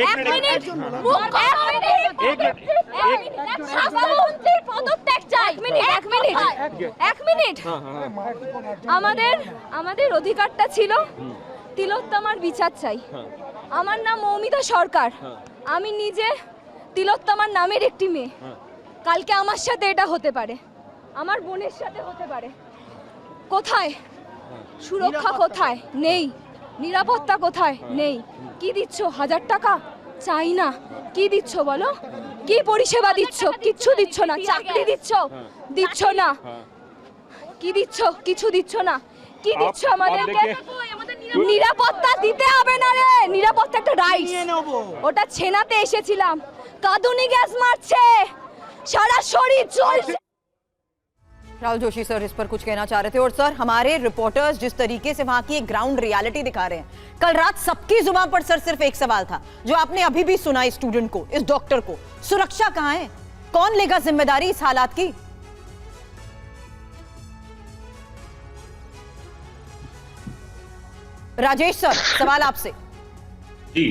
এক মিনিট পদত্যাগ চাই। এক মিনিট আমাদের অধিকারটা ছিল, তিলোত্তমার বিচার চাই। আমার নাম মৌমিতা সরকার, আমি নিজে তিলোত্তমার নামের একটি মেয়ে। কালকে আমার সাথে এটা হতে পারে, আমার বোনের সাথে হতে পারে। কোথায় সুরক্ষা? কোথায়? নেই। নিরাপত্তা কোথায়? নেই। কি দিচ্ছ? 1000 টাকা চাই না। কি দিচ্ছ বলো? কি পরিষেবা দিচ্ছ? কিচ্ছু দিচ্ছ না। চাকরি দিচ্ছ? দিচ্ছ না। কি দিচ্ছ? কিছু দিচ্ছ না। কি দিচ্ছ আমাদেরকে? নিরাপত্তা দিতে হবে না রে, নিরাপত্তা একটা রাইট। ওটা ছেনাতে এসেছিলাম, কাঁদুনি গ্যাস মারছে, সারা শরীর জ্বলছে। राहुल जोशी सर इस पर कुछ कहना चाह रहे थे, और सर हमारे रिपोर्टर्स जिस तरीके से वहां की एक ग्राउंड रियलिटी दिखा रहे हैं, कल रात सबकी जुबान पर सर सिर्फ एक सवाल था जो आपने अभी भी सुना इस स्टूडेंट को, इस डॉक्टर को, सुरक्षा कहां है? कौन लेगा जिम्मेदारी इस हालात की? राजेश सर, सवाल आपसे। जी,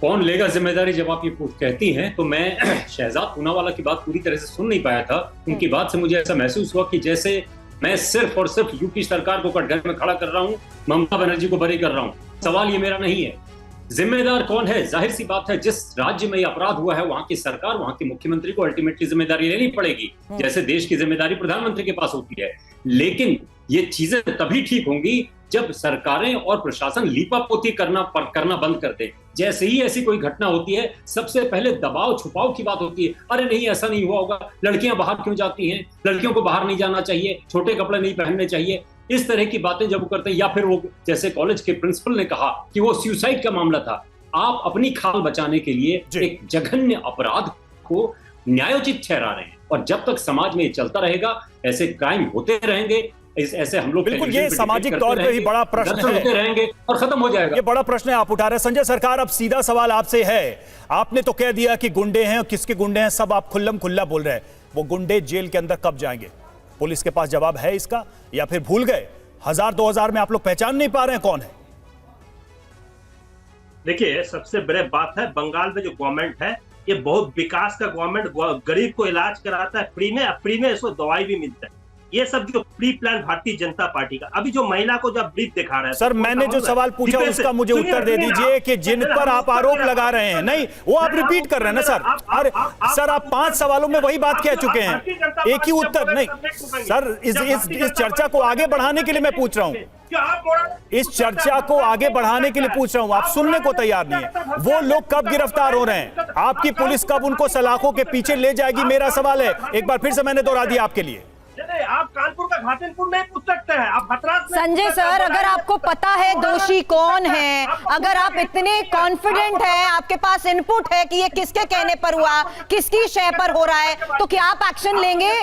कौन लेगा जिम्मेदारी? जब आप ये कहती हैं तो मैं शहजाद पूनावाला की बात पूरी तरह से सुन नहीं पाया था। उनकी बात से मुझे ऐसा महसूस हुआ कि जैसे मैं सिर्फ और सिर्फ यूपी सरकार को कटघरे में खड़ा कर रहा हूं, ममता बनर्जी को बरी कर रहा हूं। सवाल ये मेरा नहीं है, जिम्मेदार कौन है? जाहिर सी बात है, जिस राज्य में ये अपराध हुआ है वहां की सरकार, वहां के मुख्यमंत्री को अल्टीमेटली जिम्मेदारी लेनी पड़ेगी, जैसे देश की जिम्मेदारी प्रधानमंत्री के पास होती है। लेकिन ये चीजें तभी ठीक होंगी जब सरकारें और प्रशासन लीपापोती करना बंद कर दे। जैसे ही ऐसी कोई घटना होती है, सबसे पहले दबाव छुपाव की बात होती है। अरे नहीं, ऐसा नहीं हुआ होगा, लड़कियां बाहर क्यों जाती हैं, लड़कियों को बाहर नहीं जाना चाहिए, छोटे कपड़े नहीं पहनने चाहिए, इस तरह की बातें जब वो करते हैं। या फिर वो, जैसे कॉलेज के प्रिंसिपल ने कहा कि वो सुसाइड का मामला था। आप अपनी खाल बचाने के लिए एक जघन्य अपराध को न्यायोचित ठहरा रहे हैं, और जब तक समाज में ये चलता रहेगा, ऐसे क्राइम होते रहेंगे, ऐसे हम लोग बिल्कुल, ये सामाजिक तौर पे ही बड़ा प्रश्न है, होते रहेंगे और खत्म हो जाएगा। ये बड़ा प्रश्न है आप उठा रहे हैं संजय सरकार। अब सीधा सवाल आपसे है, आपने तो कह दिया कि गुंडे हैं, और किसके गुंडे हैं सब आप खुल्लम खुल्ला बोल रहे हैं। वो गुंडे जेल के अंदर कब जाएंगे? पुलिस के पास जवाब है इसका, या फिर भूल गए? 1000-2000 में आप लोग पहचान नहीं पा रहे हैं कौन है? देखिए, सबसे बड़ी बात है बंगाल में जो गवर्नमेंट है ये बहुत विकास का गवर्नमेंट, गरीब को इलाज कराता है फ्री में इसको दवाई भी मिलता है। ये सब जो pre plan Bharatiya Janata party का, अभी जो महिला को जब ब्रीफ दिखा रहा है सर, मैंने जो सवाल पूछा उसका मुझे उत्तर दे दीजिए कि जिन पर आप आरोप लगा रहे हैं, नहीं वो आप रिपीट कर रहे हैं ना सर। अरे सर, आप 5 सवालों में वही बात कह चुके हैं, एक ही उत्तर नहीं सर। इस चर्चा को आगे बढ़ाने के लिए मैं पूछ रहा हूं, इस चर्चा को आगे बढ़ाने के लिए पूछ रहा हूं, आप सुनने को तैयार नहीं है। वो लोग कब गिरफ्तार हो रहे हैं, आपकी पुलिस कब उनको सलाखों के पीछे ले जाएगी, मेरा सवाल है। एक बार फिर से मैंने दोहरा दिया आपके लिए। आप कानपुर का घाटनपुर नहीं पूछ सकते हैं, आप हथरास में संजय सर, अगर आपको पता है दोषी कौन है, अगर आप इतने कॉन्फिडेंट हैं, आपके पास इनपुट है कि ये किसके कहने पर हुआ, किसकी शय पर हो रहा है, तो क्या आप एक्शन लेंगे?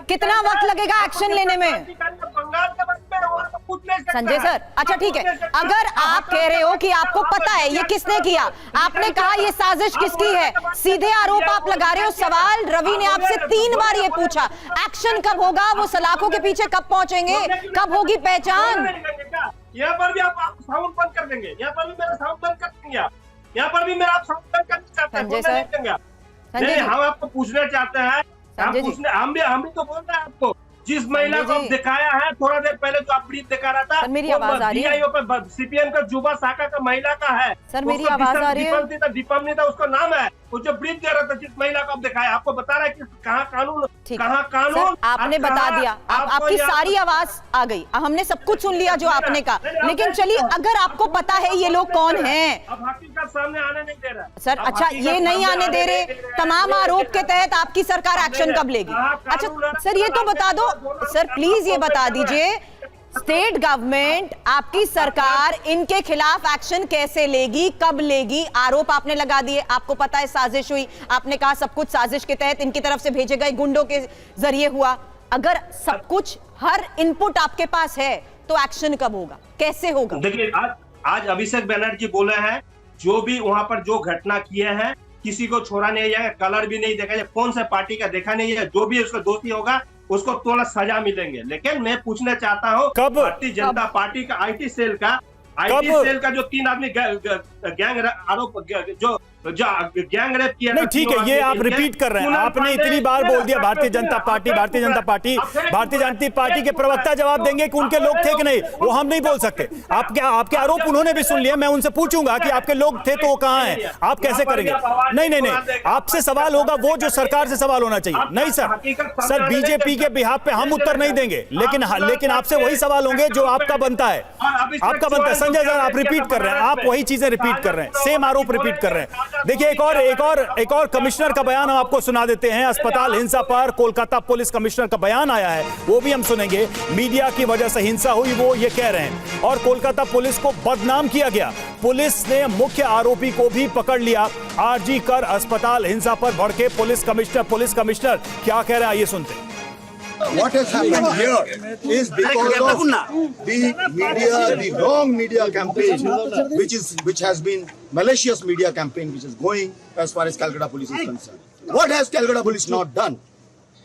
कितना वक्त लगेगा एक्शन लेने में? संजय सर, अच्छा ठीक है, अगर आप कह रहे हो कि आपको पता है ये किसने किया, आपने कहा ये साजिश किसकी है, सीधे आरोप आप लगा रहे हो। सवाल रवि ने आपसे 3 बार ये पूछा, एक्शन कब होगा, वो सलाखों के पीछे कब पहुंचेंगे, कब होगी पहचान? यहाँ पर भी आप साउंड बंद कर देंगे, यहाँ पर भी मेरा साउंड बंद कर देंगे आप, यहाँ पर भी मेरा आप साउंड बंद कर चाहते हैं। नहीं, हम आपको पूछना चाहते हैं, हम भी तो बोल रहे हैं आपको, जिस महिला को दिखाया है थोड़ा देर पहले जो आप ब्रीफ दिखा रहा था, सर मेरी आवाज आ रही है, सीपीएम का जुबा शाखा का महिला का है सर, मेरी आवाज आ रही है, दीपम नेता उसका नाम है, वो जो ब्रीफ दे रहा था जिस महिला को आप दिखाया, आपको बता रहा है कि कहाँ कानून आपने बता दिया, आपकी सारी आवाज आ गई, हमने सब कुछ सुन लिया जो आपने कहा। लेकिन चलिए, अगर आपको पता है ये लोग कौन हैं, अब हकीकत सामने आने नहीं दे रहा सर। अच्छा, ये नहीं आने दे रहे, तमाम आरोप के तहत आपकी सरकार एक्शन कब लेगी? अच्छा सर, ये तो बता दो सर, प्लीज ये बता दीजिए, स्टेट गवर्नमेंट, आपकी सरकार इनके खिलाफ एक्शन कैसे लेगी, कब लेगी? आरोप आपने लगा दिए, आपको पता है साजिश हुई, आपने कहा सब कुछ साजिश के तहत इनकी तरफ से भेजे गए गुंडों के जरिए हुआ। अगर सब कुछ, हर इनपुट आपके पास है, तो एक्शन कब होगा, कैसे होगा? देखिए, आज अभिषेक बनर्जी बोले हैं, जो भी वहां पर जो घटना किए हैं किसी को छोड़ा नहीं जाएगा, कलर भी नहीं देखा जाएगा, कौन सा पार्टी का देखा नहीं है, जो भी उसका दोषी होगा उसको तुरंत सजा मिलेंगे। लेकिन मैं पूछना चाहता हूँ, भारतीय जनता पार्टी का आईटी सेल का जो 3 आदमी गैंग आरोप जो गैंग रेप किया, नहीं ठीक है, ये आप रिपीट कर रहे हैं, आपने इतनी बार बोल दिया भारतीय जनता पार्टी। भारतीय जनता पार्टी के प्रवक्ता जवाब देंगे कि उनके लोग थे कि नहीं, वो हम नहीं बोल सकते। आपके आरोप उन्होंने भी सुन लिए, मैं उनसे पूछूंगा कि आपके लोग थे तो वो कहाँ हैं, आप कैसे करेंगे? नहीं, आपसे सवाल होगा वो जो सरकार से सवाल होना चाहिए। नहीं सर, बीजेपी के बिहाफ पे हम उत्तर नहीं देंगे, लेकिन आपसे वही सवाल होंगे जो आपका बनता है, संजय सर, आप रिपीट कर रहे हैं, आप वही चीजें रिपीट कर रहे हैं, सेम आरोप रिपीट कर रहे हैं। देखिए, एक और कमिश्नर का बयान हम आपको सुना देते हैं। अस्पताल हिंसा पर कोलकाता पुलिस कमिश्नर का बयान आया है, वो भी हम सुनेंगे। मीडिया की वजह से हिंसा हुई, वो ये कह रहे हैं, और कोलकाता पुलिस को बदनाम किया गया। पुलिस ने मुख्य आरोपी को भी पकड़ लिया। आरजी कर अस्पताल हिंसा पर भड़के पुलिस कमिश्नर क्या कह रहे हैं, ये सुनते हैं। What has happened here is because of the media, the wrong media campaign, which has been malicious media campaign, which is going as far as Calcutta police is concerned. What has Calcutta police not done?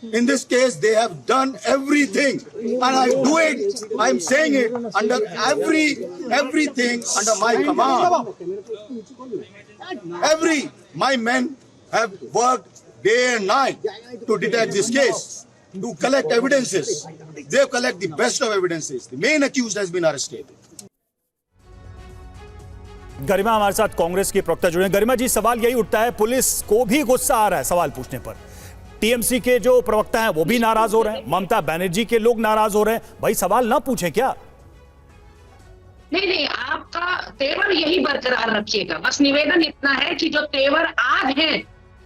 In this case, they have done everything, and I do it. I'm saying it under everything under my command. My men have worked day and night to detect this case, to collect evidences. They collect the best of evidences. The main accused has been arrested. गरिमा हमारे साथ कांग्रेस की प्रवक्ता जुड़े हैं। गरिमा जी, सवाल यही उठता है, पुलिस को भी गुस्सा आ रहा है सवाल पूछने पर, टीएमसी के जो प्रवक्ता हैं वो भी नाराज हो रहे हैं, ममता बनर्जी के लोग नाराज हो रहे हैं। भाई सवाल ना पूछे क्या? नहीं, आपका तेवर यही बरकरार रखिएगा। बस निवेदन इतना है कि जो तेवर आज है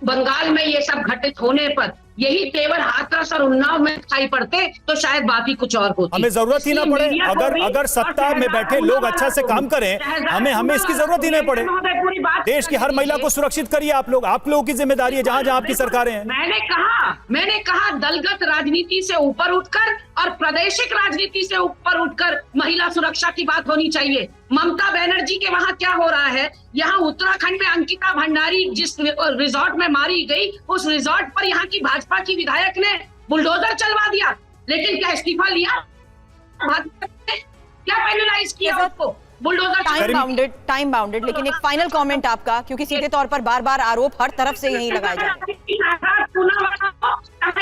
बंगाल में ये सब घटित होने पर, यही तेवर हाथरस और उन्नाव में दिखाई पड़ते तो शायद बात ही कुछ और होती। हमें जरूरत ही ना पड़े, अगर सत्ता में बैठे लोग अच्छा से काम करें, हमें इसकी जरूरत ही नहीं पड़े। देश की हर महिला को सुरक्षित करिए आप लोगों की जिम्मेदारी है, जहां आपकी सरकारें हैं। मैंने कहा दलगत राजनीति से ऊपर उठकर और प्रादेशिक राजनीति से ऊपर उठकर महिला सुरक्षा की बात होनी चाहिए। ममता बनर्जी के वहां क्या हो रहा है, यहाँ उत्तराखंड में अंकिता भंडारी जिस रिजॉर्ट में मारी गई, उस रिजॉर्ट पर यहाँ की भाजपा की विधायक ने बुलडोजर चलवा दिया, लेकिन क्या इस्तीफा लिया? क्या पेनलाइज किया उसको? बुलडोजर टाइम बाउंडेड, लेकिन एक फाइनल कमेंट आपका, क्योंकि सीधे तौर पर बार-बार आरोप हर तरफ से यही लगाए जा रहे हैं।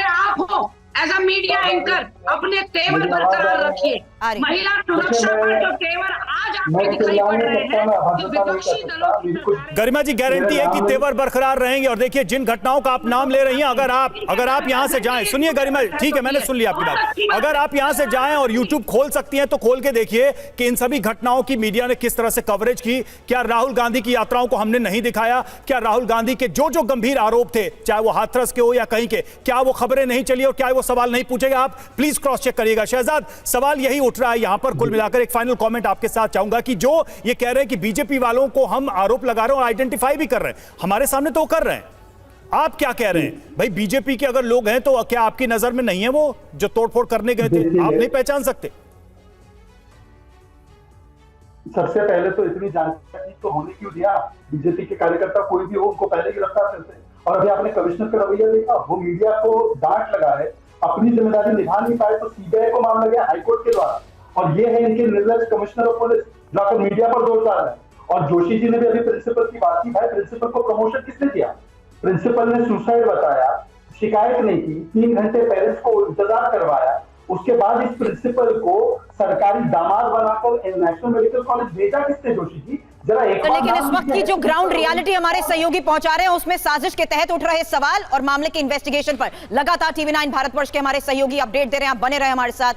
आप हो एज अ मीडिया एंकर अपने तेवर बरकरार रखिए। महिला सुरक्षा पर जो तेवर आज आपको दिखाई पड़ रहे हैं, जो विपक्षी दलों की गरिमा जी गारंटी है कि तेवर बरकरार रहेंगे। और देखिए जिन घटनाओं का आप नाम ले रही हैं, अगर आप यहां से जाएं, सुनिए गरिमा, ठीक है मैंने सुन लिया आपकी बात, अगर आप यहां से जाएं और यूट्यूब खोल सकती हैं तो खोल के देखिए कि इन सभी घटनाओं की मीडिया ने किस तरह से कवरेज की। क्या राहुल गांधी की यात्राओं को हमने नहीं दिखाया? क्या राहुल गांधी के जो गंभीर आरोप थे, चाहे वो हाथरस के हो या कहीं के, क्या वो खबरें नहीं चली और क्या वो सवाल नहीं पूछेगा? आप प्लीज क्रॉस चेक करिएगा। शहजाद, सवाल यही उठ रहा है यहां पर। कुल मिलाकर एक फाइनल कमेंट आपके साथ चाहूंगा कि जो ये कह रहे हैं कि बीजेपी वालों को हम आरोप लगा रहे हैं और आइडेंटिफाई भी कर रहे हैं, हमारे सामने तो कर रहे हैं, आप क्या कह रहे हैं? भाई बीजेपी के अगर लोग हैं तो क्या आपकी नजर में नहीं है वो जो तोड़फोड़ करने गए थे? आप नहीं पहचान सकते? सबसे पहले तो इतनी जानकारी तो होने क्यों दिया? बीजेपी के कार्यकर्ता कोई भी हो, उनको पहले गिरफ्तार करते हैं। और अभी आपने कमिश्नर का रवैया देखा, वो मीडिया को डांट लगा है, अपनी जिम्मेदारी निभा नहीं पाए तो सीबीआई को मामला गया हाईकोर्ट के द्वारा। और ये है इनके निर्लज कमिश्नर ऑफ पुलिस जो आकर मीडिया पर दोष डाल रहे हैं। और जोशी जी ने भी अभी प्रिंसिपल की बात की। भाई प्रिंसिपल को प्रमोशन किसने किया? प्रिंसिपल ने सुसाइड बताया, शिकायत नहीं की, 3 घंटे पेरेंट्स को इंतजार करवाया, उसके बाद इस प्रिंसिपल को सरकारी दामाद बनाकर नेशनल मेडिकल कॉलेज भेजा किसने? जोशी जी जरा एक बार। लेकिन इस वक्त की जो ग्राउंड रियलिटी हमारे सहयोगी पहुंचा रहे हैं उसमें साजिश के तहत उठ रहे सवाल और मामले के इन्वेस्टिगेशन पर लगातार TV9 भारतवर्ष के हमारे सहयोगी अपडेट दे रहे हैं। आप बने रहे हमारे साथ।